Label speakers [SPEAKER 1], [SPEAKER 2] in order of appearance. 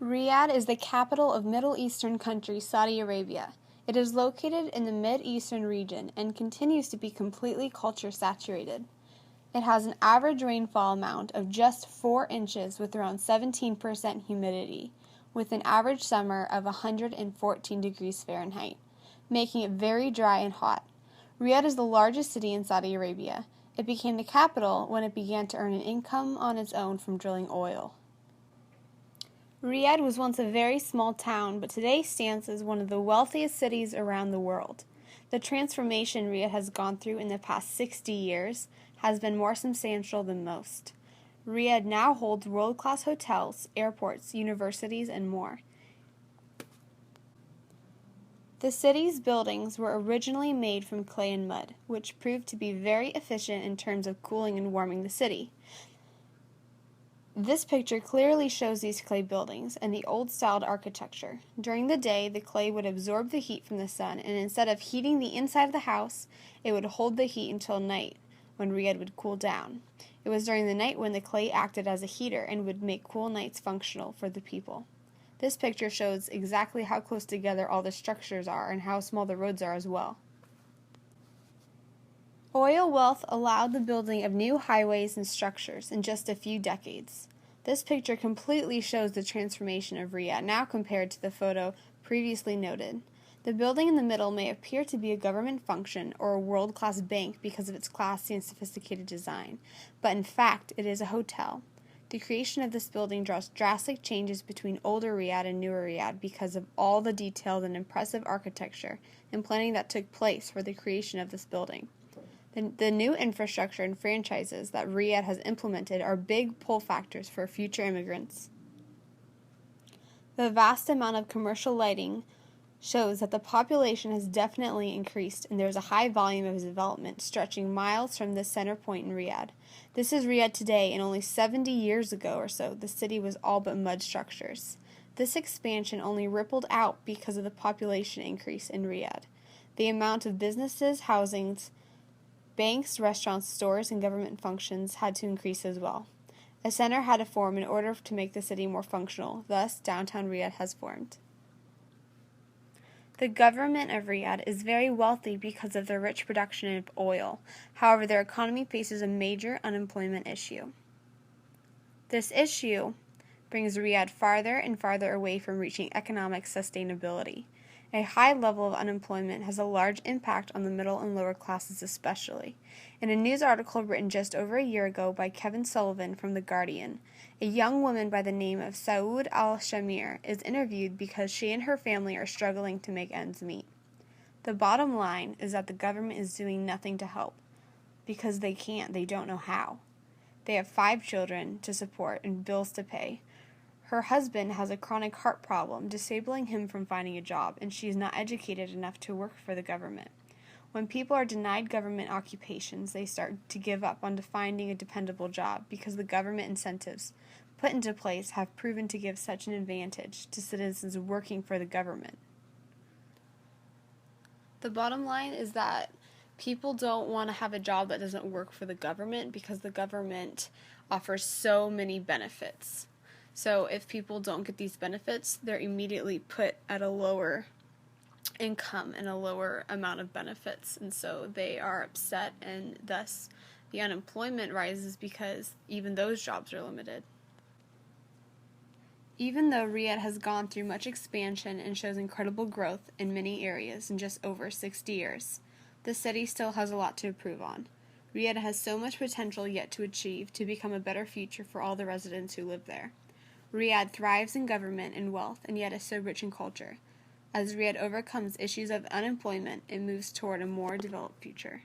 [SPEAKER 1] Riyadh is the capital of Middle Eastern country Saudi Arabia. It is located in the Mid-Eastern region and continues to be completely culture-saturated. It has an average rainfall amount of just 4 inches with around 17% humidity, with an average summer of 114 degrees Fahrenheit, making it very dry and hot. Riyadh is the largest city in Saudi Arabia. It became the capital when it began to earn an income on its own from drilling oil. Riyadh was once a very small town, but today stands as one of the wealthiest cities around the world. The transformation Riyadh has gone through in the past 60 years has been more substantial than most. Riyadh now holds world-class hotels, airports, universities, and more. The city's buildings were originally made from clay and mud, which proved to be very efficient in terms of cooling and warming the city. This picture clearly shows these clay buildings and the old-styled architecture. During the day, the clay would absorb the heat from the sun, and instead of heating the inside of the house, it would hold the heat until night, when Riyadh would cool down. It was during the night when the clay acted as a heater and would make cool nights functional for the people. This picture shows exactly how close together all the structures are and how small the roads are as well. Oil wealth allowed the building of new highways and structures in just a few decades. This picture completely shows the transformation of Riyadh now compared to the photo previously noted. The building in the middle may appear to be a government function or a world-class bank because of its classy and sophisticated design, but in fact it is a hotel. The creation of this building draws drastic changes between older Riyadh and newer Riyadh because of all the detailed and impressive architecture and planning that took place for the creation of this building. The new infrastructure and franchises that Riyadh has implemented are big pull factors for future immigrants. The vast amount of commercial lighting shows that the population has definitely increased, and there is a high volume of development stretching miles from this center point in Riyadh. This is Riyadh today, and only 70 years ago or so, the city was all but mud structures. This expansion only rippled out because of the population increase in Riyadh. The amount of businesses, housings, banks, restaurants, stores, and government functions had to increase as well. A center had to form in order to make the city more functional. Thus, downtown Riyadh has formed. The government of Riyadh is very wealthy because of their rich production of oil. However, their economy faces a major unemployment issue. This issue brings Riyadh farther and farther away from reaching economic sustainability. A high level of unemployment has a large impact on the middle and lower classes especially. In a news article written just over a year ago by Kevin Sullivan from The Guardian, a young woman by the name of Saoud al-Shamir is interviewed because she and her family are struggling to make ends meet. The bottom line is that the government is doing nothing to help because they can't, they don't know how. They have 5 children to support and bills to pay. Her husband has a chronic heart problem, disabling him from finding a job, and she is not educated enough to work for the government. When people are denied government occupations, they start to give up on finding a dependable job because the government incentives put into place have proven to give such an advantage to citizens working for the government. The bottom line is that people don't want to have a job that doesn't work for the government because the government offers so many benefits. So if people don't get these benefits, they're immediately put at a lower income and a lower amount of benefits. And so they are upset, and thus the unemployment rises because even those jobs are limited. Even though Riyadh has gone through much expansion and shows incredible growth in many areas in just over 60 years, the city still has a lot to improve on. Riyadh has so much potential yet to achieve to become a better future for all the residents who live there. Riyadh thrives in government and wealth, and yet is so rich in culture. As Riyadh overcomes issues of unemployment, it moves toward a more developed future.